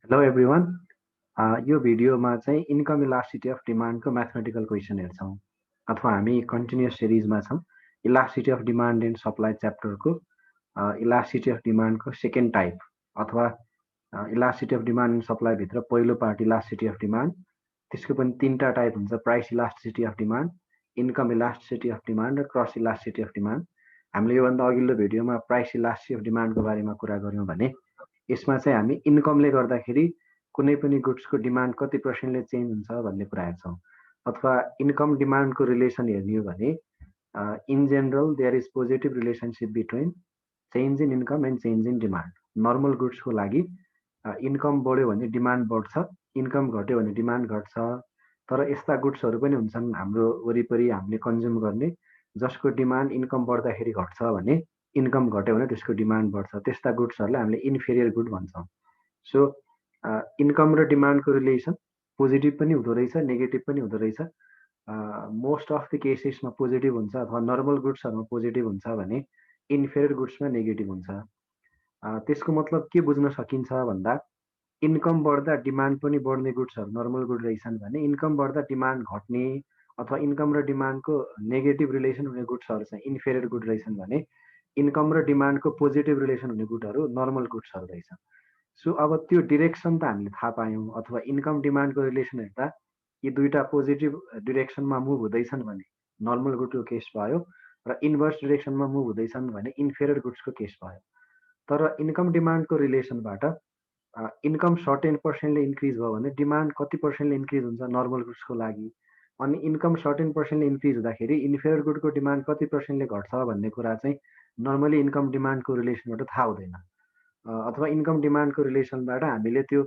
Hello everyone. यो भिडियोमा चाहिँ इन्कम इलास्टिसिटी अफ डिमान्डको म्याथमेटिकल क्वेसन हेर्छौँ अथवा हामी कन्टिन्युस सिरिजमा छौँ। Elasticity of demand and supply च्याप्टरको इलास्टिसिटी अफ डिमान्डको सेकेन्ड टाइप अथवा इलास्टिसिटी अफ डिमान्ड एन्ड सप्लाईभित्र पहिलो पार्ट इलास्टिसिटी अफ डिमान्ड, त्यसको पनि तिनवटा टाइप हुन्छ, price elasticity of demand, income elasticity of demand र क्रस इलास्टिसिटी अफ डिमान्ड। हामीले योभन्दा अघिल्लो भिडियोमा प्राइस इलास्टिसिटी अफ डिमान्डको बारेमा कुरा गऱ्यौँ भने यसमा चाहिँ हामी इन्कमले गर्दाखेरि कुनै पनि गुड्सको डिमान्ड कति पर्सेन्टले चेन्ज हुन्छ भन्ने कुरा हेर्छौँ। अथवा इन्कम डिमान्डको रिलेसन हेर्ने हो भने in general there is positive relationship between change in income and change in demand. Normal गुड्सको लागि इन्कम बढ्यो भने डिमान्ड बढ्छ, इन्कम घट्यो भने डिमान्ड घट्छ। तर यस्ता गुड्सहरू पनि हुन्छन् हाम्रो वरिपरि हामीले कन्ज्युम गर्ने जसको डिमान्ड इन्कम बढ्दाखेरि घट्छ भने इन्कम घट्यो भने त्यसको डिमान्ड बढ्छ। त्यस्ता गुड्सहरूलाई हामीले इन्फेरियर गुड भन्छौँ। सो इन्कम र डिमान्डको रिलेसन पोजिटिभ पनि हुँदो रहेछ, नेगेटिभ पनि हुँदो रहेछ। मोस्ट अफ द केसेसमा पोजिटिभ हुन्छ अथवा नर्मल गुड्सहरूमा पोजिटिभ हुन्छ भने इन्फेरियर गुड्समा नेगेटिभ हुन्छ। त्यसको मतलब के बुझ्न सकिन्छ भन्दा इन्कम बढ्दा डिमान्ड पनि बढ्ने गुड्सहरू नर्मल गुड रहेछन् भने इन्कम बढ्दा डिमान्ड घट्ने अथवा इन्कम र डिमान्डको नेगेटिभ रिलेसन हुने गुड्सहरू चाहिँ इन्फेरियर गुड रहेछन् भने इन्कम र डिमान्डको पोजिटिभ रिलेसन हुने गुडहरू नर्मल गुड्सहरू रहेछन्। सो अब त्यो डिरेक्सन त हामीले थाहा पायौँ अथवा इन्कम डिमान्डको रिलेसन हेर्दा यी दुईवटा पोजिटिभ डिरेक्सनमा मुभ हुँदैछन् भने नर्मल गुडको केस भयो र इन्भर्स डिरेक्सनमा मुभ हुँदैछन् भने इन्फेरियर गुड्सको केस भयो। तर इन्कम डिमान्डको रिलेसनबाट इन्कम सर्टेन पर्सेन्टले इन्क्रिज भयो भने डिमान्ड कति पर्सेन्टले इन्क्रिज हुन्छ नर्मल गुड्सको लागि, अनि इन्कम सर्टेन पर्सेन्टले इन्क्रिज हुँदाखेरि इन्फेरियर गुडको डिमान्ड कति पर्सेन्टले घट्छ भन्ने कुरा चाहिँ नर्मली इन्कम डिमान्डको रिलेसनबाट थाहा हुँदैन। अथवा इन्कम डिमान्डको रिलेसनबाट हामीले त्यो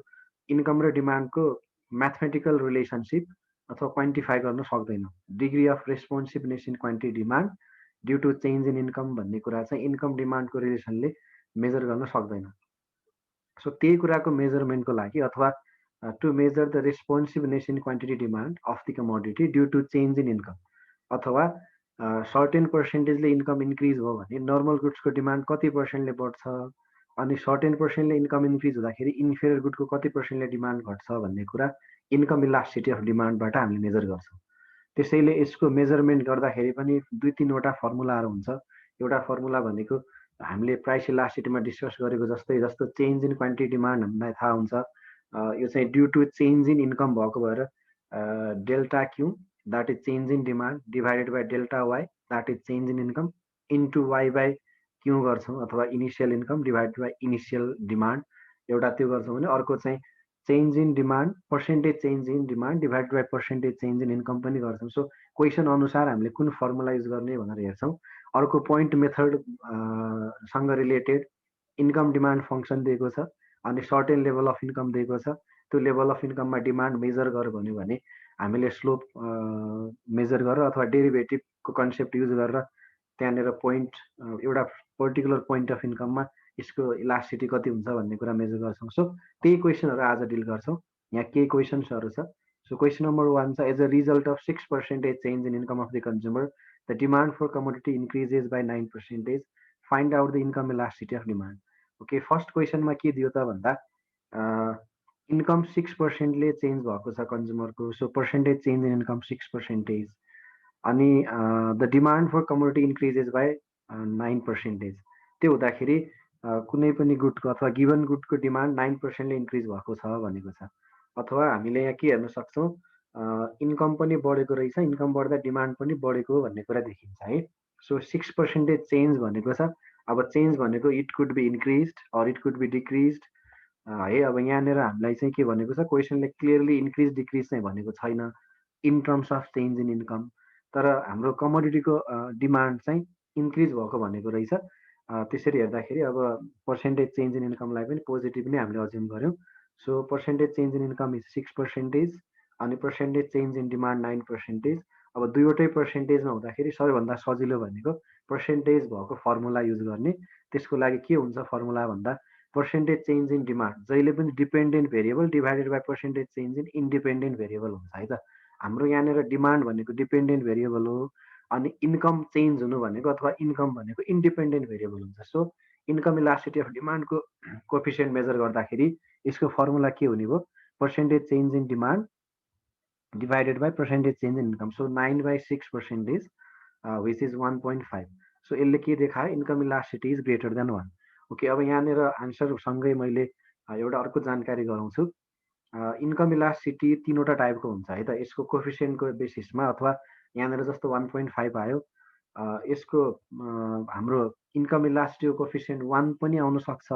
इन्कम र डिमान्डको म्याथमेटिकल रिलेसनसिप अथवा क्वान्टिफाई गर्न सक्दैनौँ। Degree of responsiveness in quantity demand due to change in income भन्ने कुरा चाहिँ इन्कम डिमान्डको रिलेसनले मेजर गर्न सक्दैन। सो त्यही कुराको मेजरमेन्टको लागि अथवा to measure the responsiveness in quantity demand of the commodity due to change in income अथवा सर्टेन पर्सेन्टेजले इन्कम इन्क्रिज भयो भने नर्मल गुड्सको डिमान्ड कति पर्सेन्टले बढ्छ अनि सर्टेन पर्सेन्टले इन्कम इन्क्रिज हुँदाखेरि इन्फेरियर गुडको कति पर्सेन्टले डिमान्ड घट्छ भन्ने कुरा इन्कम इलास्टिसिटी अफ डिमान्डबाट हामीले मेजर गर्छौँ। त्यसैले यसको मेजरमेन्ट गर्दाखेरि पनि दुई तिनवटा फर्मुलाहरू हुन्छ। एउटा फर्मुला भनेको हामीले प्राइस इलास्टिसिटीमा डिस्कस गरेको जस्तो चेन्ज इन क्वान्टिटी डिमान्ड हामीलाई थाहा हुन्छ। यो चाहिँ due to change in income भएको भएर delta Q that is change in demand divided by delta Y that is change in income into Y by Q गर्छौँ अथवा initial income divided by initial demand. एउटा त्यो गर्छौँ भने अर्को चाहिँ change in demand percentage change in demand divided by percentage change in income पनि गर्छौँ। सो क्वेसन अनुसार हामीले कुन फर्मुला युज गर्ने भनेर हेर्छौँ। अर्को पोइन्ट मेथड सँग रिलेटेड इन्कम डिमान्ड फङ्सन दिएको छ अनि सर्टेन लेभल अफ इन्कम दिएको छ। त्यो लेभल अफ इन्कममा डिमान्ड मेजर गर भन्यो भने हामीले स्लोप मेजर गरेर अथवा डेरिभेटिभको कन्सेप्ट युज गरेर त्यहाँनिर पोइन्ट एउटा पर्टिकुलर पोइन्ट अफ इन्कममा यसको इलास्टिसिटी कति हुन्छ भन्ने कुरा मेजर गर्छौँ। सो त्यही क्वेसनहरू आज डिल गर्छौँ। यहाँ केही क्वेसन्सहरू छ। सो क्वेसन नम्बर 1 छ, as a result of 6% change in income of the consumer the demand for commodity increases by 9%, find out the income elasticity of demand. Okay, first क्वेसनमा के दियो त भन्दा इन्कम 6%ले चेन्ज भएको छ कन्ज्युमरको। So percentage change in income 6%, अनि the demand for commodity increases by 9%। त्यो हुँदाखेरि कुनै पनि गुडको अथवा गिभन गुडको डिमान्ड 9%ले इन्क्रिज भएको छ भनेको छ। अथवा हामीले यहाँ के हेर्न सक्छौँ, इन्कम पनि बढेको रहेछ, इन्कम बढ्दा डिमान्ड पनि बढेको भन्ने कुरा देखिन्छ है। सो 6% चेन्ज भनेको छ। अब चेन्ज भनेको it could be increase or it could be decrease है। अब यहाँनिर हामीलाई चाहिँ के भनेको छ, क्वेसनले क्लियरली इन्क्रिज डिक्रिज चाहिँ भनेको छैन in terms of change in income. तर हाम्रो कमोडिटीको डिमान्ड चाहिँ इन्क्रिज भएको भनेको रहेछ। त्यसरी हेर्दाखेरि अब पर्सेन्टेज चेन्ज इन इन्कमलाई पनि पोजिटिभ नै हामीले अज्युम गऱ्यौँ। So percentage change in income is 6% अनि पर्सेन्टेज चेन्ज इन डिमान्ड 9%। अब दुईवटै पर्सेन्टेजमा हुँदाखेरि सबैभन्दा सजिलो भनेको पर्सेन्टेज भएको फर्मुला युज गर्ने। त्यसको लागि के हुन्छ फर्मुला भन्दा पर्सेन्टेज चेन्ज इन डिमान्ड जहिले पनि dependent variable divided by percentage change in independent variable हुन्छ है त। हाम्रो यहाँनिर डिमान्ड भनेको डिपेन्डेन्ट भेरिएबल हो अनि इन्कम चेन्ज हुनु भनेको अथवा इन्कम भनेको इन्डिपेन्डेन्ट भेरिएबल हुन्छ। सो इन्कम इलास्टिसिटी अफ डिमान्डको कोफिसियन्ट मेजर गर्दाखेरि यसको फर्मुला के हुने भयो, percentage change in demand divided by percentage change in income. So 9/6 percentage, which is 1.5. So यसले के देखायो, income elasticity is greater than 1. Okay, अब यहाँनिर आन्सर सँगै मैले एउटा अर्को जानकारी गराउँछु. इन्कम इलास्टिसिटी तीनवटा टाइपको हुन्छ है त. यसको कोफिसियन्टको बेसिसमा अथवा यहाँनिर जस्तो 1.5 आयो, यसको हाम्रो इन्कम इलास्टिसिटीको कोफिसियन्ट 1 पनि आउन सक्छ,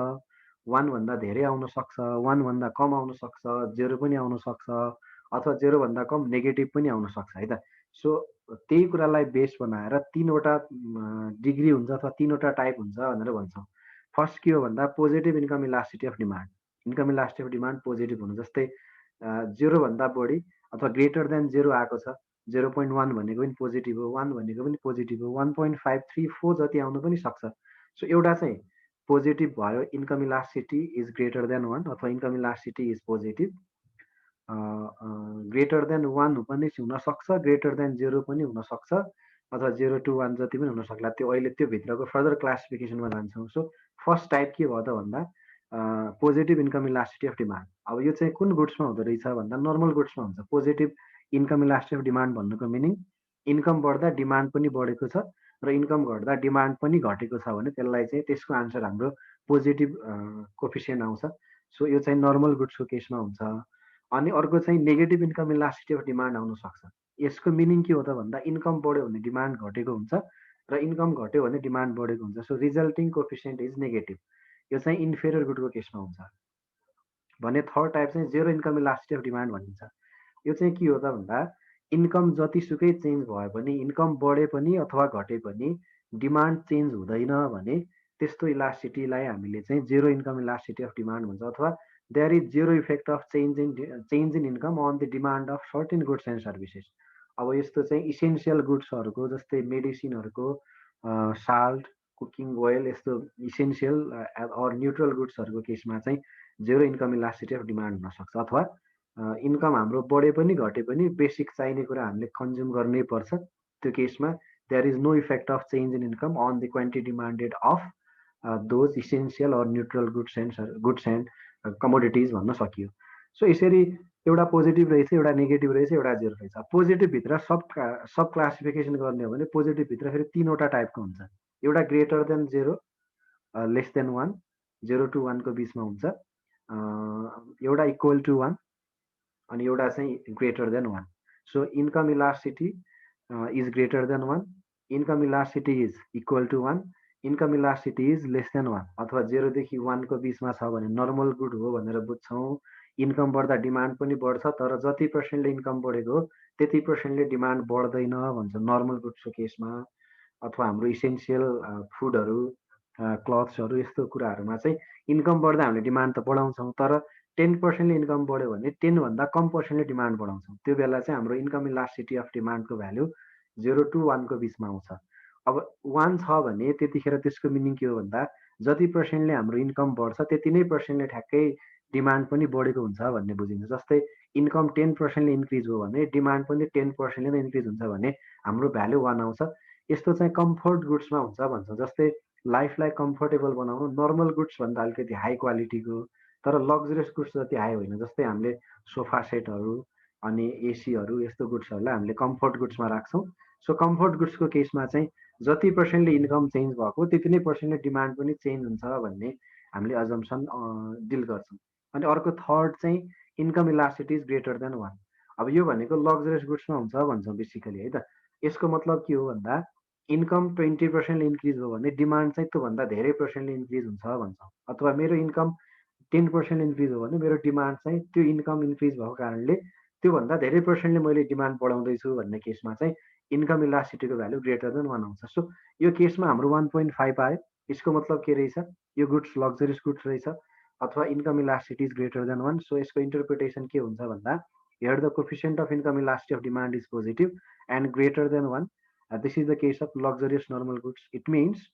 1 भन्दा धेरै आउन सक्छ, 1 भन्दा कम आउन सक्छ, 0 पनि आउन सक्छ, अथवा 0 भन्दा कम नेगेटिभ पनि आउन सक्छ है त. सो त्यही कुरालाई बेस बनाएर तीनवटा डिग्री हुन्छ अथवा तीनवटा टाइप हुन्छ भनेर भन्छौँ. फर्स्ट के हो भन्दा positive income elasticity of demand. Income elasticity of demand positive हुनु, जस्तै 0 भन्दा बढी अथवा ग्रेटर देन 0 आएको छ, 0.1 भनेको पनि पोजिटिभ हो, 1 भनेको पनि पोजिटिभ हो, 1.5, 3, 4 जति आउनु पनि सक्छ. सो एउटा चाहिँ पोजिटिभ भयो, income elasticity is greater than 1 अथवा income elasticity is positive. Greater than 1 पनि हुनसक्छ, ग्रेटर देन 0 पनि हुनसक्छ, अथवा 0 to 1 जति पनि हुन सक्ला. त्यो अहिले त्यो भित्रको फर्दर क्लासिफिकेसनमा जान्छौँ. सो फर्स्ट टाइप के भयो त भन्दा positive income elasticity of demand. अब यो चाहिँ कुन गुड्समा हुँदो रहेछ भन्दा नर्मल गुड्समा हुन्छ. Positive income elasticity of demand भन्नुको मिनिङ इन्कम बढ्दा डिमान्ड पनि बढेको छ र इन्कम घट्दा डिमान्ड पनि घटेको छ भने त्यसलाई चाहिँ त्यसको आन्सर हाम्रो पोजिटिभ कोफिसियन्ट आउँछ. सो यो चाहिँ नर्मल गुड्सको केसमा हुन्छ. अनि अर्को चाहिँ negative income elasticity of demand आउन सक्छ. यसको मिनिङ के हो त भन्दा इन्कम बढ्यो भने डिमान्ड घटेको हुन्छ र इन्कम घट्यो भने डिमान्ड बढेको हुन्छ. So resulting coefficient is negative. यो चाहिँ इन्फेरियर गुडको केसमा हुन्छ. भने थर्ड टाइप चाहिँ zero income elasticity of demand भनिन्छ. यो चाहिँ के हो त भन्दा इन्कम जतिसुकै चेन्ज भए पनि, इन्कम बढे पनि अथवा घटे पनि डिमान्ड चेन्ज हुँदैन भने त्यस्तो इलास्टिसिटीलाई हामीले चाहिँ zero income elasticity of demand भन्छ. अथवा there is zero effect of change in income on the demand of certain goods and services. अब यस्तो चाहिँ इसेन्सियल गुड्सहरूको जस्तै मेडिसिनहरूको, साल्ट, कुकिङ ओयल, यस्तो इसेन्सियल अर न्युट्रल गुड्सहरूको केसमा चाहिँ zero income elasticity of demand हुनसक्छ. अथवा इन्कम हाम्रो बढे पनि घटे पनि बेसिक चाहिने कुरा हामीले कन्ज्युम गर्नै पर्छ. त्यो केसमा there is no effect of change in income on the quantity demanded of those essential or neutral goods and commodities भन्न सकियो. सो यसरी एउटा पोजिटिभ रहेछ, एउटा नेगेटिभ रहेछ, एउटा जेरो रहेछ. पोजिटिभभित्र सब क्लासिफिकेसन गर्ने हो भने पोजिटिभभित्र फेरि तीनवटा टाइपको हुन्छ. एउटा greater than 0, lace than 1, 0 to 1 को बिचमा हुन्छ, एउटा इक्वल टु 1 अनि एउटा चाहिँ greater than 1. So income elasticity is greater than 1, income elasticity is equal to 1, income elasticity is less than 1 अथवा 0 देखि 1 को बिचमा छ भने नर्मल गुड हो भनेर बुझ्छौँ. इन्कम बढ्दा डिमान्ड पनि बढ्छ, तर जति पर्सेन्टले इन्कम बढेको हो त्यति पर्सेन्टले डिमान्ड बढ्दैन भन्छ नर्मल गुड्सको केसमा. अथवा हाम्रो इसेन्सियल फुडहरू, क्लथ्सहरू, यस्तो कुराहरूमा चाहिँ इन्कम बढ्दा हामीले डिमान्ड त बढाउँछौँ, तर 10%ले इन्कम बढ्यो भने 10 भन्दा कम पर्सेन्टले डिमान्ड बढाउँछौँ. त्यो बेला चाहिँ हाम्रो इन्कम इलास्टिसिटी अफ डिमान्डको भ्याल्यु 0 to 1 को बिचमा आउँछ. अब 1 छ भने त्यतिखेर त्यसको मिनिङ के हो भन्दा जति पर्सेन्टले हाम्रो इन्कम बढ्छ त्यति नै पर्सेन्टले ठ्याक्कै डिमान्ड पनि बढेको हुन्छ भन्ने बुझिन्छ. जस्तै इन्कम 10%ले इन्क्रिज हो भने डिमान्ड पनि 10%ले नै इन्क्रिज हुन्छ भने हाम्रो भ्याल्यु 1 आउँछ. यस्तो चाहिँ कम्फर्ट गुड्समा हुन्छ भन्छ. जस्तै लाइफलाई कम्फर्टेबल बनाउनु नर्मल गुड्स भन्दा अलिकति हाई क्वालिटीको, तर लग्जरियस गुड्स जति हाई होइन. जस्तै हामीले सोफा सेटहरू अनि एसीहरू, यस्तो गुड्सहरूलाई हामीले कम्फर्ट गुड्समा राख्छौँ. सो कम्फर्ट गुड्सको केसमा चाहिँ जति पर्सेन्टले इन्कम चेन्ज भएको त्यति नै पर्सेन्टले डिमान्ड पनि चेन्ज हुन्छ भन्ने हामीले अजम्सन डिल गर्छौँ. अनि अर्को थर्ड चाहिँ income elasticity is greater than 1. अब यो भनेको लग्जरियस गुड्समा हुन्छ भन्छौँ बेसिकली है त. यसको मतलब के हो भन्दा इन्कम 20%ले इन्क्रिज हो भने डिमान्ड चाहिँ त्योभन्दा धेरै पर्सेन्टले इन्क्रिज हुन्छ भन्छौँ. अथवा मेरो इन्कम 10% इन्क्रिज हो भने मेरो डिमान्ड चाहिँ त्यो इन्कम इन्क्रिज भएको कारणले त्योभन्दा धेरै पर्सेन्टले मैले डिमान्ड बढाउँदैछु भन्ने केसमा चाहिँ इन्कम इलास्टिसिटीको भ्यालु ग्रेटर देन 1 आउँछ. सो यो केसमा हाम्रो 1.5 आयो. यसको मतलब के रहेछ, यो गुड्स लग्जरियस गुड्स रहेछ अथवा income elasticity is greater than 1. So यसको इन्टरप्रिटेसन के हुन्छ भन्दा here the coefficient of income elasticity of demand is positive and greater than 1. This is the case of luxurious normal goods. It means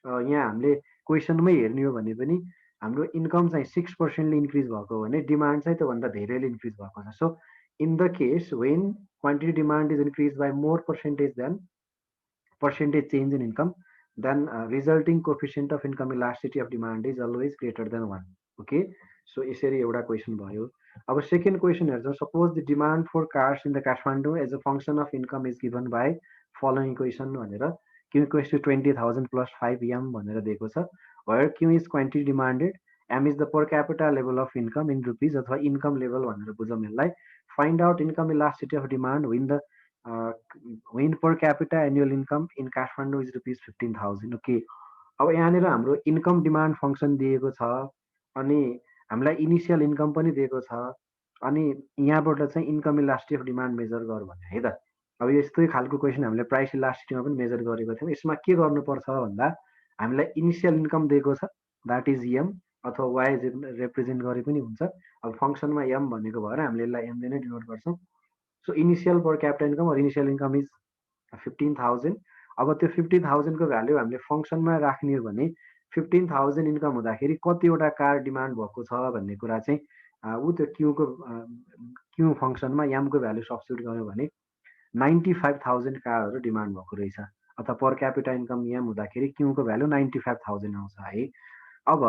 यहाँ हामीले क्वेसनमै हेर्ने हो भने पनि हाम्रो इन्कम चाहिँ 6%ले इन्क्रिज भएको हो भने डिमान्ड चाहिँ त्योभन्दा धेरैले इन्क्रिज भएको छ. So in the case when quantity demand is increased by more percentage than percentage change in income, then resulting coefficient of income elasticity of demand is always greater than 1. Okay, so यसरी एउटा question भयो. अब second question हेर्छौँ. Suppose the demand for cars in the Kathmandu as a function of income is given by following equation भनेर Q equals to 20,000 plus 5 M भनेर दिएको छ. Where Q is quantity demanded, M is the per capita level of income in rupees अथवा income level भनेर बुझौँ यसलाई. Find out income elasticity of demand when per capita annual income in Kathmandu is rupees 15,000. Okay. अब यहाँनिर हाम्रो income demand function दिएको छ अनि हामीलाई इनिसियल इन्कम पनि दिएको छ अनि यहाँबाट चाहिँ income elasticity of demand measure गर भने है त. अब यस्तै खालको क्वेसन हामीले प्राइस इलास्टिसिटीमा पनि मेजर गरेको थियौँ. यसमा के गर्नुपर्छ भन्दा हामीलाई इनिसियल इन्कम दिएको छ, द्याट इज एम अथवा वाइ रिप्रेजेन्ट गरे पनि हुन्छ. अब फङ्सनमा एम भनेको भएर हामीले यसलाई एमले नै डिनोट गर्छौँ. सो इनिसियल पर क्यापिटल इन्कम और इनिसियल इन्कम इज 15,000. अब त्यो 15,000 को भ्याल्यु हामीले फङ्सनमा राख्ने हो भने 15,000 इन्कम हुँदाखेरि कतिवटा कार डिमान्ड भएको छ भन्ने कुरा चाहिँ ऊ त्यो क्यू फङ्सनमा एमको भ्याल्यु सब्स्टिट्युट गर्यो भने 95,000 कारहरू डिमान्ड भएको रहेछ. अथवा पर क्यापिटा इन्कम एम हुँदाखेरि क्यूको भ्याल्यु 95,000 आउँछ है. अब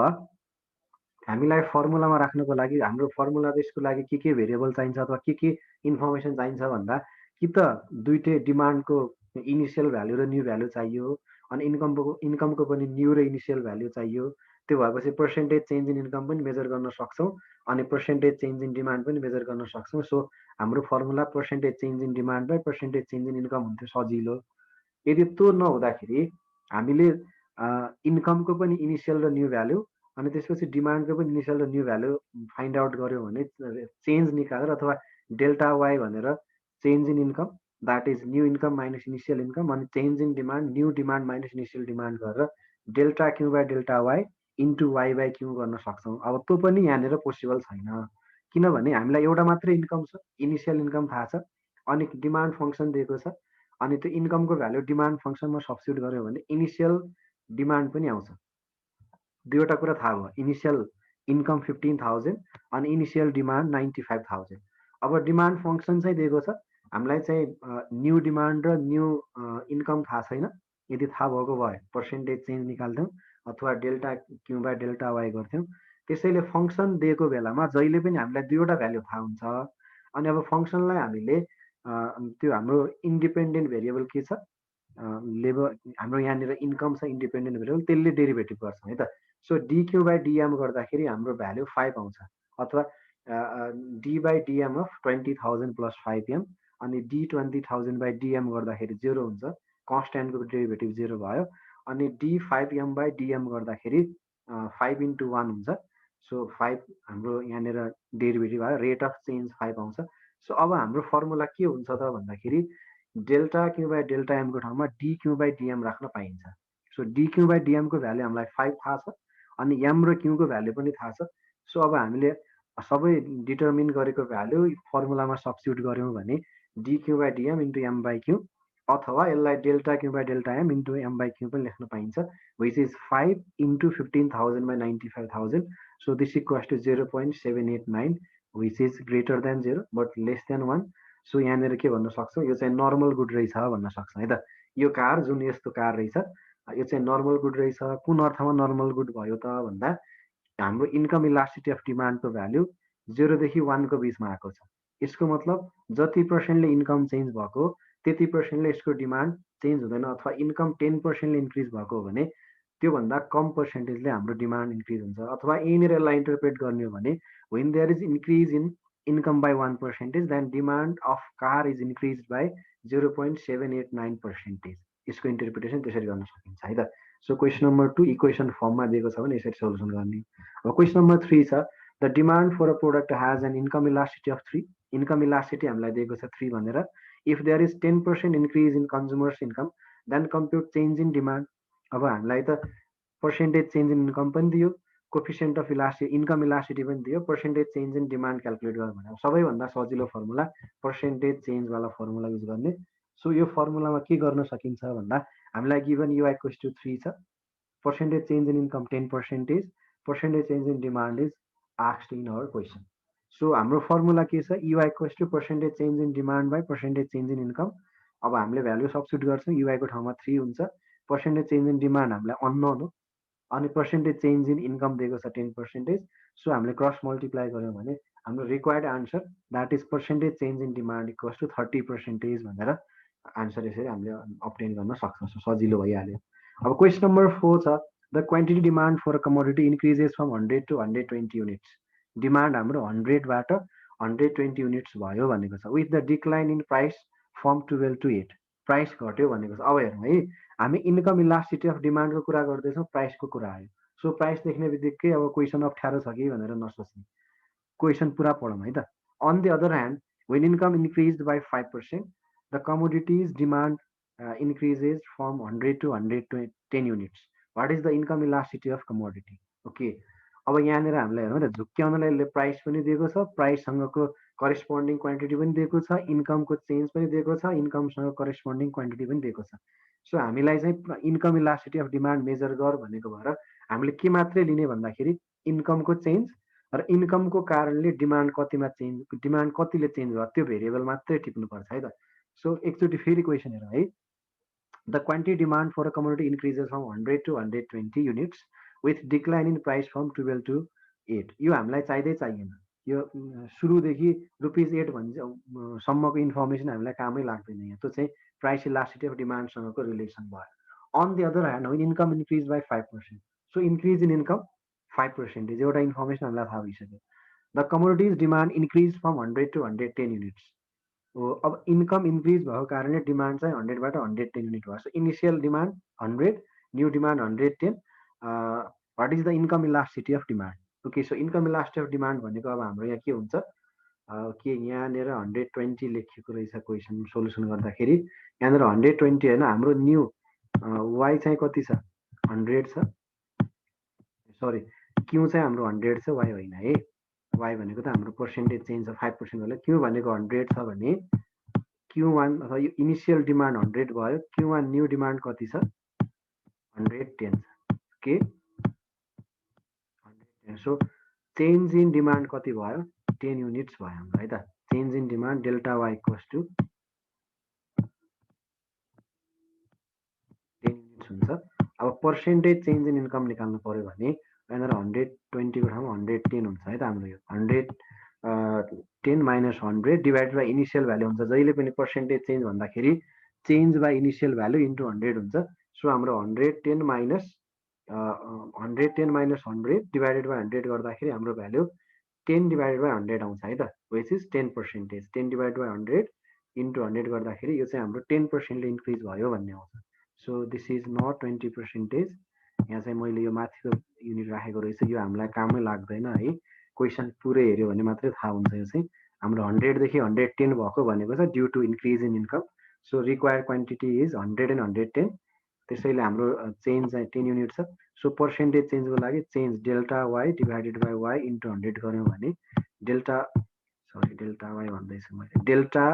हामीलाई फर्मुलामा राख्नको लागि हाम्रो फर्मुला त यसको लागि के भेरिएबल चाहिन्छ अथवा के इन्फर्मेसन चाहिन्छ भन्दा कि त दुईटै डिमान्डको इनिसियल भ्याल्यु र न्यू भ्याल्यु चाहियो अनि इन्कमको पनि न्यू र इनिसियल भ्याल्यु चाहियो. त्यो भएपछि पर्सेन्टेज चेन्ज इन इन्कम पनि मेजर गर्न सक्छौँ अनि पर्सेन्टेज चेन्ज इन डिमान्ड पनि मेजर गर्न सक्छौँ. सो हाम्रो formula percentage change in demand by percentage change in income हुन्थ्यो सजिलो. यदि त्यो नहुँदाखेरि हामीले इन्कमको पनि इनिसियल र न्यू भ्याल्यु अनि त्यसपछि डिमान्डको पनि इनिसियल र न्यू भ्याल्यु फाइन्ड आउट गऱ्यौँ भने चेन्ज निकालेर अथवा डेल्टा वाई भनेर change in income that is new income minus initial income अनि change in demand new demand minus initial demand गरेर delta Q by delta Y into Y by Q गर्न सक्छौँ. अब त्यो पनि यहाँनिर पोसिबल छैन किनभने हामीलाई एउटा मात्रै इन्कम छ, इनिसियल इन्कम थाहा छ अनि डिमान्ड फङ्सन दिएको छ अनि त्यो इन्कमको भ्याल्यु डिमान्ड फङ्सनमा सब्स्टिट्युट गऱ्यो भने इनिसियल डिमान्ड पनि आउँछ. दुईवटा कुरा थाहा भयो, इनिसियल इन्कम 15,000 अनि इनिसियल डिमान्ड 95,000. अब डिमान्ड फङ्सन चाहिँ दिएको छ, हामीलाई चाहिँ न्यू डिमान्ड र न्यू इन्कम थाहा छैन. यदि थाहा भएको भए पर्सेन्टेज चेन्ज निकाल्थ्यौँ अथवा delta Q by delta Y गर्थ्यौँ. त्यसैले फङ्सन दिएको बेलामा जहिले पनि हामीलाई दुईवटा भ्याल्यु थाहा हुन्छ. अनि अब फङ्सनलाई हामीले त्यो हाम्रो इन्डिपेन्डेन्ट भेरिएबल के छ लेबर हाम्रो यहाँनिर इन्कम छ इन्डिपेन्डेन्ट भेरिएबल त्यसले डेरिभेटिभ गर्छौँ है त. सो डिक्यू बाई डिएम गर्दाखेरि हाम्रो भ्याल्यु 5 आउँछ अथवा D by DM of 20,000 plus 5 M अनि डी 20,000 बाई डिएम गर्दाखेरि 0 हुन्छ, कन्स्ट्यान्टको डेरिभेटिभ 0 भयो. अनि डी 5 एम बाई डिएम गर्दाखेरि 5 इन्टु 1 हुन्छ. सो 5 हाम्रो यहाँनिर डेरिभेटिभ आयो, रेट अफ चेन्ज 5 आउँछ. सो अब हाम्रो फर्मुला के हुन्छ त भन्दाखेरि डेल्टा क्यू बाई डेल्टा एमको ठाउँमा डी क्यू बाई डिएम राख्न पाइन्छ. सो डी क्यू बाई डिएमको भ्याल्यु हामीलाई 5 थाहा छ अनि एम र क्यूको भ्याल्यु पनि थाहा छ. सो अब हामीले सबै डिटर्मिन गरेको भ्याल्यु फर्मुलामा सब्स्टिट्युट गऱ्यौँ भने D Q by DM into M by Q अथवा यसलाई delta Q by delta M into M by Q पनि लेख्न पाइन्छ, which is 5 into 15,000 by 95,000. So this equals to 0.789 which is greater than 0 but less than 1. सो यहाँनिर के भन्न सक्छौँ, यो चाहिँ नर्मल गुड रहेछ भन्न सक्छौँ है त. यो कार जुन यस्तो कार रहेछ यो चाहिँ नर्मल गुड रहेछ. कुन अर्थमा नर्मल गुड भयो त भन्दा हाम्रो इन्कम इलास्टिसिटी अफ डिमान्डको भ्याल्यु 0 देखि 1 को बिचमा आएको छ. यसको मतलब जति पर्सेन्टले इन्कम चेन्ज भएको त्यति पर्सेन्टले यसको डिमान्ड चेन्ज हुँदैन अथवा इन्कम 10%ले इन्क्रिज भएको हो भने त्योभन्दा कम पर्सेन्टेजले हाम्रो डिमान्ड इन्क्रिज हुन्छ. अथवा यहीँनिर यसलाई इन्टरप्रेट गर्ने हो भने when there is increase in income by 1%, then demand of car is increased by 0.789%. यसको इन्टरप्रिटेसन त्यसरी गर्न सकिन्छ है त. सो क्वेसन नम्बर 2 इक्वेसन फर्ममा दिएको छ भने यसरी सोल्युसन गर्ने. अब क्वेसन नम्बर 3 छ the demand for a product has an income elasticity of 3. Income elasticity हामीलाई दिएको छ 3 भनेर. If there is 10% increase in consumers income then compute change in demand. अब हामीलाई त पर्सेन्टेज चेन्ज इन इन्कम पनि दियो, coefficient of elasticity income elasticity पनि दियो, percentage change in demand calculate गर्नु भने सबैभन्दा सजिलो फर्मुला पर्सेन्टेज चेन्जवाला फर्मुला युज गर्ने. सो यो फर्मुलामा के गर्न सकिन्छ भन्दा हामीलाई गिभन युआई इक्वल्स टु 3 छ, percentage change in income 10%, percentage change in demand is asked in our question. So हाम्रो फर्मुला के छ, UI equals to percentage change in demand by percentage change in income. अब हामीले value substitute गर्छौँ, युआईको ठाउँमा 3 हुन्छ पर्सेन्टेज चेन्ज इन डिमान्ड हामीलाई अननोन हो अनि पर्सेन्टेज चेन्ज इन इन्कम दिएको छ 10%। सो हामीले क्रस मल्टिप्लाई गऱ्यौँ भने हाम्रो required answer that is percentage change in demand equals to 30% भनेर आन्सर यसरी हामीले अप्टेन गर्न सक्छौँ। सो सजिलो भइहाल्यो। अब क्वेसन नम्बर 4 छ the quantity demand for a commodity increases from 100 to 120 units. Demand हाम्रो 100 बाट 120 युनिट्स भयो भनेको छ with the decline in price from 12 to 8। Price घट्यो भनेको छ। अब हेरौँ है हामी इन्कम इलास्टिसिटी अफ डिमान्डको कुरा गर्दैछौँ, प्राइसको कुरा आयो। सो प्राइस देख्ने बित्तिकै अब क्वेसन अप्ठ्यारो छ कि भनेर नसोच्ने, क्वेसन पुरा पढौँ है त। On the other hand when income increased by 5%, the commodities demand increases from 100 to 110 units. What is the income elasticity of commodity? Okay. अब यहाँनिर हामीलाई हेरौँ न झुक्क्याउनलाई यसले प्राइस पनि दिएको छ, प्राइससँगको करेस्पोन्डिङ क्वान्टिटी पनि दिएको छ, इन्कमको चेन्ज पनि दिएको छ, इन्कमसँग करेस्पोन्डिङ क्वान्टिटी पनि दिएको छ। सो हामीलाई चाहिँ income elasticity of demand measure गर भनेको भएर हामीले के मात्रै लिने भन्दाखेरि इन्कमको चेन्ज र इन्कमको कारणले डिमान्ड कतिमा चेन्ज, डिमान्ड कतिले चेन्ज भयो त्यो भेरिएबल मात्रै टिप्नुपर्छ है त। सो एकचोटि फेरि क्वेसन हेरौँ है। The quantity demand for a commodity increases from 100 to 120 units with decline in price from 12 to 8। यो हामीलाई चाहिँदै चाहिएन, यो सुरुदेखि रुपिस 8 सम्मको इन्फर्मेसन हामीलाई कामै लाग्दैन यहाँ, त्यो चाहिँ प्राइस इलास्टिसिटी अफ डिमान्डसँगको रिलेसन भयो। अन द अदर ह्यान्ड होइन income increase by 5%। So increase in income 5% एउटा इन्फर्मेसन हामीलाई थाहा भइसक्यो। The commodities demand increase from 100 to 110 units. अब इन्कम इन्क्रिज भएको कारणले डिमान्ड चाहिँ 100 बाट 110 युनिट भयो। So initial demand 100, new demand 110। What is the income elasticity of demand? Okay, so income elasticity of demand भनेको अब हाम्रो यहाँ के हुन्छ के यहाँनिर 120 लेखिएको रहेछ क्वेसन सोल्युसन गर्दाखेरि। यहाँनिर 120 होइन, हाम्रो न्यू वाइ चाहिँ कति छ 100 छ, सरी क्यू चाहिँ हाम्रो 100 छ, वाइ होइन है। वाइ भनेको त हाम्रो पर्सेन्टेज चेन्ज छ 5% होला। क्यू भनेको 100 छ भने Q1 अथवा यो इनिसियल डिमान्ड 100 भयो, Q1 न्यू डिमान्ड कति छ 110 छ। Okay, so change in demand कति भयो 10 युनिट्स भयो हाम्रो है त। Change in demand delta Y equals to 10 units हुन्छ। अब पर्सेन्टेज चेन्ज इन इन्कम निकाल्नु पर्यो भने यहाँनिर 120 को ठाउँमा 110 हुन्छ है त हाम्रो। यो 110 minus 100 divide by initial value हुन्छ। जहिले पनि पर्सेन्टेज चेन्ज भन्दाखेरि change by initial value into 100 हुन्छ। सो हाम्रो 110 माइनस 100 डिभाइडेड बाई 100 गर्दाखेरि हाम्रो भ्यालु 10 डिभाइडेड बाई 100 आउँछ है त, which is 10%। 10 divide by 100 into 100 गर्दाखेरि यो चाहिँ हाम्रो 10%ले इन्क्रिज भयो भन्ने आउँछ। So this is not 20%। यहाँ चाहिँ मैले यो माथिको युनिट राखेको रहेछ, यो हामीलाई कामै लाग्दैन है। क्वेसन पुरै हेऱ्यो भने मात्रै थाहा हुन्छ। यो चाहिँ हाम्रो 100 देखि 110 भएको भनेको छ due to increase in income. So required quantity is 100 and 110, त्यसैले हाम्रो चेन्ज चाहिँ 10 युनिट छ। सो पर्सेन्टेज चेन्जको लागि change delta Y divided by Y into 100 गऱ्यौँ भने डेल्टा वाइ भन्दैछु मैले, डेल्टा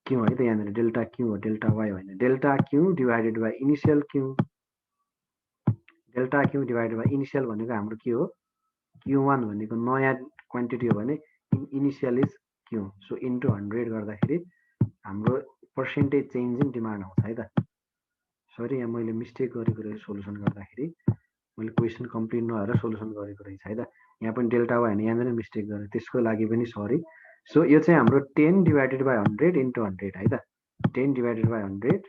क्यू है त, यहाँनिर डेल्टा क्यू हो, डेल्टा वाइ होइन। Delta Q divided by initial Q, delta Q divided by initial भनेको हाम्रो के हो Q1 भनेको नयाँ क्वान्टिटी हो भने initial is Q. So into 100 गर्दाखेरि हाम्रो पर्सेन्टेज चेन्ज इन डिमान्ड आउँछ है त। सरी यहाँ मैले मिस्टेक गरेको रहेछ सोल्युसन गर्दाखेरि, मैले क्वेसन कम्प्लिट नभएर सोल्युसन गरेको रहेछ है त। यहाँ पनि डेल्टा वाइ होइन, यहाँनिर मिस्टेक गरेँ, त्यसको लागि पनि सरी। सो यो चाहिँ हाम्रो 10 डिभाइडेड बाई 100 इन्टु 100 है त। 10 डिभाइडेड बाई 100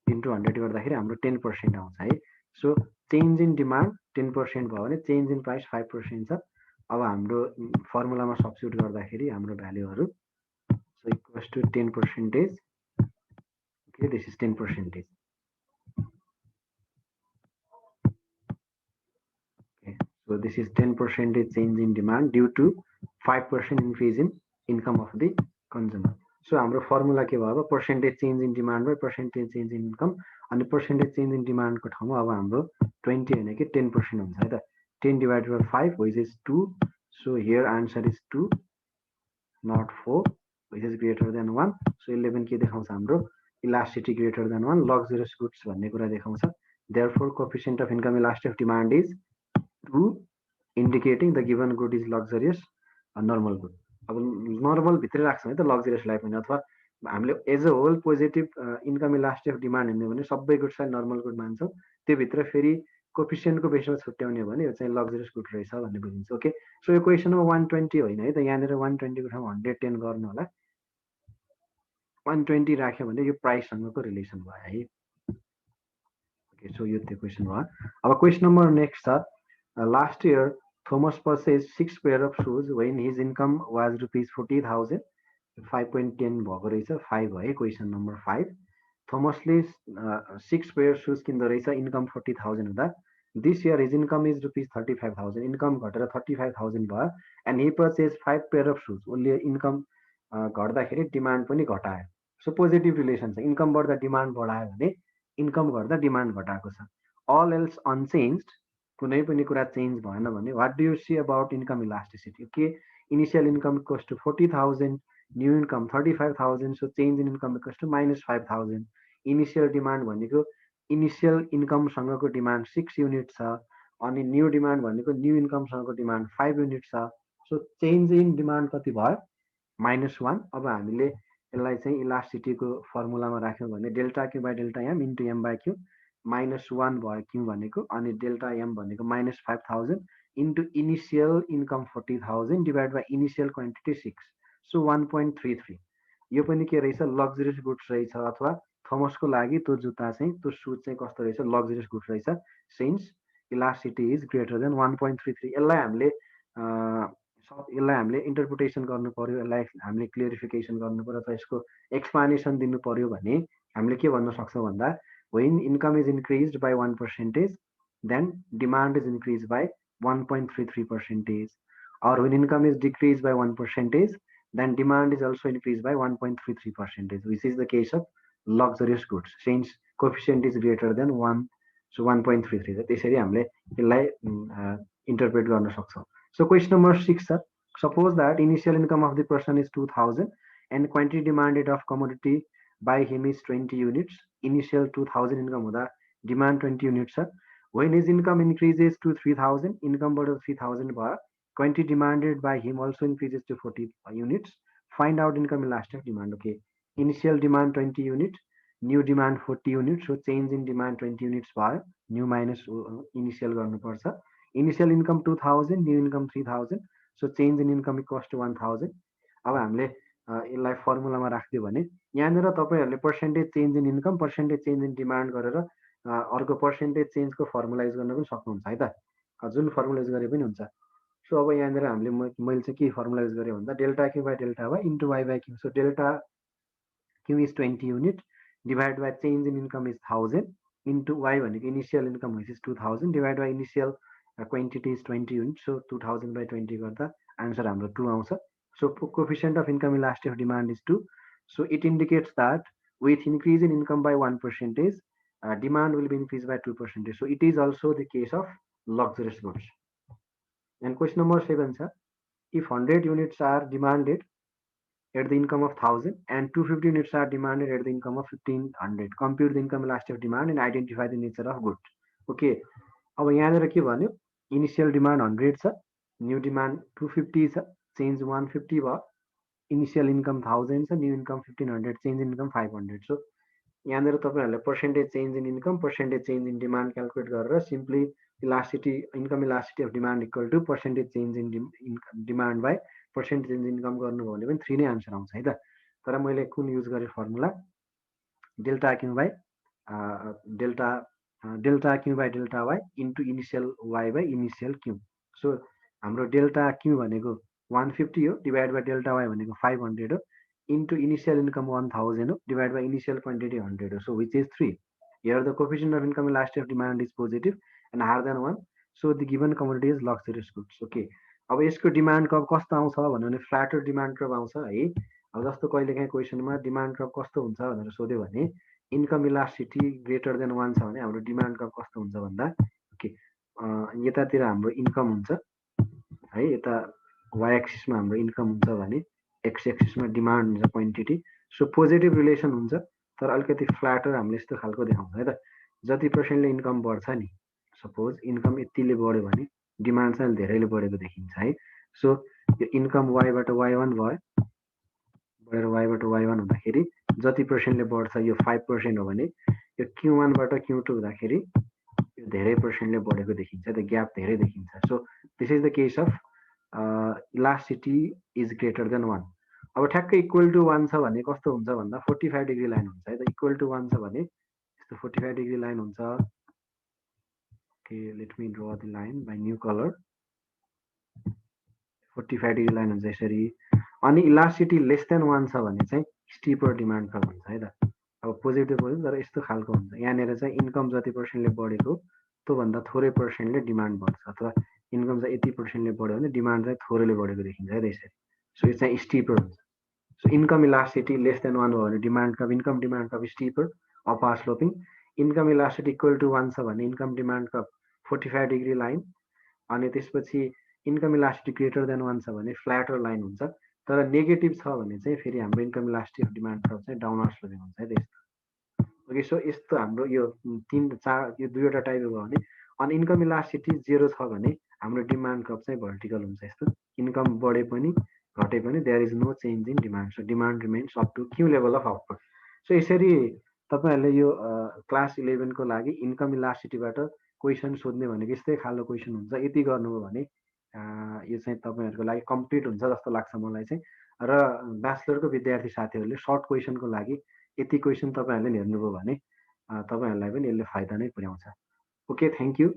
इन्टु 100 गर्दाखेरि हाम्रो 10% आउँछ है। सो चेन्ज इन डिमान्ड 10% भयो भने चेन्ज इन प्राइस 5% छ। अब हाम्रो फर्मुलामा सब्स्टिट्युट गर्दाखेरि हाम्रो भ्यालुहरू so equals to 10%। Okay, this is 10%। Okay, so this is 10% change in demand due to 5% increase in income of the consumer. So हाम्रो फर्मुला के भयो, percentage change in demand by percentage change in income. अनि percentage change in डिमान्डको ठाउँमा अब हाम्रो 20 होइन कि 10% हुन्छ है त। 10 divided by 5 which is 2। So here answer is 2 not 4 which is greater than 1। So 11 के देखाउँछ हाम्रो elasticity greater than 1, luxurious goods भन्ने कुरा देखाउँछ। Therefore coefficient of income elasticity of demand is 2, indicating the given good is luxurious or normal good। अब normal भित्रै राख्छौँ है त लग्जरियसलाई पनि, अथवा हामीले as a whole positive income elasticity of demand हेर्ने भने सबै गुड्सलाई नर्मल गुड मान्छौँ, त्योभित्र फेरि कोफिसियन्टको बेसमा छुट्याउने हो भने यो चाहिँ लग्जरियस गुड रहेछ भन्ने बुझिन्छ। ओके, सो यो क्वेसनमा 120 होइन है त, यहाँनिर 120 को ठाउँमा 110 गर्नु होला, 120 राख्यो भने यो प्राइससँगको रिलेसन भयो है। ओके, सो यो त्यो क्वेसन भयो। अब क्वेसन नम्बर नेक्स्ट छ, last year Thomas purchase 6 pair of shoes when his income was ₹40,000, 5.10 भएको रहेछ, 5 भयो है क्वेसन नम्बर 5। थोमसले 6 पेयर सुज किन्दो रहेछ, इन्कम 40,000 हुँदा। This year his income is ₹35,000, income घटेर 35,000 भयो। And he purchase 5 pair of shoes, उसले इन्कम घट्दाखेरि डिमान्ड पनि घटायो। सो पोजिटिभ रिलेसन छ, इन्कम बढ्दा डिमान्ड बढायो भने इन्कम घट्दा डिमान्ड घटाएको छ। अल एल्स अनचेन्ज, कुनै पनि कुरा चेन्ज भएन भने what do you see about income elasticity? के initial income equals to 40,000, new income 35,000, so change in income equals to -5,000। Initial demand भनेको इनिसियल इन्कमसँगको डिमान्ड 6 युनिट छ, अनि न्यू डिमान्ड भनेको न्यू इन्कमसँगको डिमान्ड 5 युनिट छ। सो चेन्ज इन डिमान्ड कति भयो? -1। अब हामीले यसलाई चाहिँ इलास्टिटीको फर्मुलामा राख्यौँ भने delta Q by delta M into M by Q, -1 भयो क्यू भनेको, अनि डेल्टा एम भनेको -5,000 into initial income 40,000 divide by initial quantity 6, so 1.33। यो पनि के रहेछ? लग्जरियस गुड्स रहेछ, अथवा थोमसको लागि त्यो जुत्ता चाहिँ, त्यो सुज चाहिँ कस्तो रहेछ? लग्जरियस गुड्स रहेछ, since elasticity is greater then 1.33। यसलाई हामीले इन्टरप्रिटेसन गर्नु पर्यो, यसलाई हामीले क्लियरिफिकेसन गर्नु पर्यो, अथवा यसको एक्सप्लानेसन दिनु पर्यो भने हामीले के भन्न सक्छौँ भन्दा, when income is increased by 1%, then demand is increased by 1.33%, or when income is decreased by 1%, then demand is also increased by 1.33%, which is the case of luxurious goods since coefficient is greater than 1, so 1.33। त्यसरी हामीले यसलाई interpret गर्न सक्छौँ। So question number 6, sir. Suppose that initial income of the person is 2,000 and quantity demanded of commodity by him is 20 units. Initial 2,000 income हुँदा demand 20 units, sir. When his income increases to 3,000, income बाट 3,000 भयो, quantity demanded by him also increases to 40 units. Find out income elastic of demand. Okay, initial demand 20 units, new demand 40 units, so change in demand 20 units भयो, new minus initial गर्नुपर्छ। Initial income 2,000, new income 3,000, so change in income equals to 1,000। अब हामीले यसलाई फर्मुलामा राखिदियो भने यहाँनिर तपाईँहरूले percentage change in income, percentage change in demand गरेर अर्को पर्सेन्टेज चेन्जको फर्मुलाइज गर्न पनि सक्नुहुन्छ है त, जुन फर्मुलाइज गरे पनि हुन्छ। सो अब यहाँनिर हामीले मैले चाहिँ के फर्मुलाइज गरेँ भन्दा delta Q by delta Y into Y by Q. So delta Q is 20 unit divide by change in income is 1000 into Y भनेको initial income which is 2000 divide by initial quantity is 20 units, so 2000 by 20 गर्दा answer हाम्रो 2 आउँछ। So coefficient of income elasticity of demand is 2. So it indicates that with increase in income by 1%, demand will be increased by 2%. So it is also the case of luxurious goods. And question number 7, sir. If 100 units are demanded at the income of 1,000 and 250 units are demanded at the income of 1,500, compute the income elasticity of demand and identify the nature of goods. Okay, अब यहाँनिर के भन्यो? Initial demand 100 छ, new demand 250 छ, change 150 भयो, initial income 1000 छ, new income 1500, change in income 500। So यहाँनिर तपाईँहरूले percentage change in income, percentage change in demand calculate गरेर simply elasticity income elasticity of demand equal to percentage change in demand by percentage change income गर्नुभयो भने पनि 3 नै answer आउँछ है त। तर मैले कुन युज गरेँ formula? Delta Q by delta Q by delta Y into initial Y by initial Q. So हाम्रो डेल्टा क्यू भनेको 150 हो, डिभाइड बाई डेल्टा वाई भनेको 500 हो, इन्टु इनिसियल इन्कम 1000 हो, डिभाइड बाई इनिसियल क्वान्टिटी 100 हो, so which is 3। Here the coefficient of income elasticity of demand is positive and higher than 1, so the given commodity is luxurious goods. Okay, अब यसको demand curve कस्तो आउँछ भने फ्ल्याटर demand curve आउँछ है। अब जस्तो कहिलेकाहीँ क्वेसनमा डिमान्ड कर्भ कस्तो हुन्छ भनेर सोध्यो भने इन्कम इलास्टिसिटी ग्रेटर देन 1 छ भने हाम्रो डिमान्ड कर्भ कस्तो हुन्छ भन्दा, ओके, यतातिर हाम्रो इन्कम हुन्छ है, यता वाइ एक्सिसमा हाम्रो इन्कम हुन्छ भने एक्स एक्सिसमा डिमान्ड हुन्छ क्वान्टिटी। सो पोजिटिभ रिलेसन हुन्छ, तर अलिकति फ्ल्याटर हामीले यस्तो खालको देखाउँछ है त। जति पर्सेन्टले इन्कम बढ्छ नि, सपोज इन्कम यतिले बढ्यो भने डिमान्ड चाहिँ धेरैले बढेको देखिन्छ है। सो यो इन्कम वाइबाट वाइ1 भयो, बढेर yबाट y1 हुँदाखेरि जति पर्सेन्टले बढ्छ यो 5% हो भने यो Q1 बाट Q2 हुँदाखेरि यो धेरै पर्सेन्टले बढेको देखिन्छ, द ग्याप धेरै देखिन्छ. So this is the case of elasticity is greater than 1. अब ठ्याक्कै इक्वल टु 1 छ भने कस्तो हुन्छ भन्दा 45 डिग्री लाइन हुन्छ है त. इक्वल टु 1 छ भने यस्तो 45 डिग्री लाइन हुन्छ. Okay, let me draw the line by new colour. 45 degree line हुन्छ यसरी. अनि इलास्टिसिटी लेस देन 1 छ भने चाहिँ स्टिपर डिमान्ड कर्भ हुन्छ है त. अब पोजिटिभ तर यस्तो खालको हुन्छ. यहाँनिर चाहिँ इन्कम जति पर्सेन्टले बढेको त्योभन्दा थोरै पर्सेन्टले डिमान्ड बढ्छ, अथवा इन्कम चाहिँ यति पर्सेन्टले बढ्यो भने डिमान्ड चाहिँ थोरैले बढेको देखिन्छ है त यसरी. सो यो चाहिँ स्टिपर हुन्छ. So income elasticity less than 1 हो भने demand curve, income demand curve steeper, upward sloping. Income elasticity equal to 1 छ भने income demand curve 45 degree line. अनि त्यसपछि इन्कम इलास्टिसिटी ग्रेटर देन 1 छ भने फ्ल्याटर लाइन हुन्छ. तर नेगेटिभ छ भने चाहिँ फेरि हाम्रो income elasticity of demand curve चाहिँ डाउनवर्ड स्लोपिङ हुन्छ है त यस्तो. ओके, सो यस्तो हाम्रो यो 2वटा टाइप भयो भने. अनि इन्कम इलास्टिसिटी 0 छ भने हाम्रो डिमान्ड कर्भ चाहिँ भर्टिकल हुन्छ यस्तो. इन्कम बढे पनि घटे पनि there is no change in demand. So demand remains up to Q level of output. So यसरी तपाईँहरूले यो क्लास 11 को लागि इन्कम इलास्टिसिटीबाट क्वेसन सोध्ने भनेको यस्तै खालको क्वेसन हुन्छ. यति गर्नुभयो भने यो चाहिँ तपाईँहरूको लागि कम्प्लिट हुन्छ जस्तो लाग्छ मलाई चाहिँ. र ब्याचलरको विद्यार्थी साथीहरूले सर्ट क्वेसनको लागि यति क्वेसन तपाईँहरूले हेर्नुभयो भने तपाईँहरूलाई पनि यसले फाइदा नै पुर्याउँछ. Okay, thank you.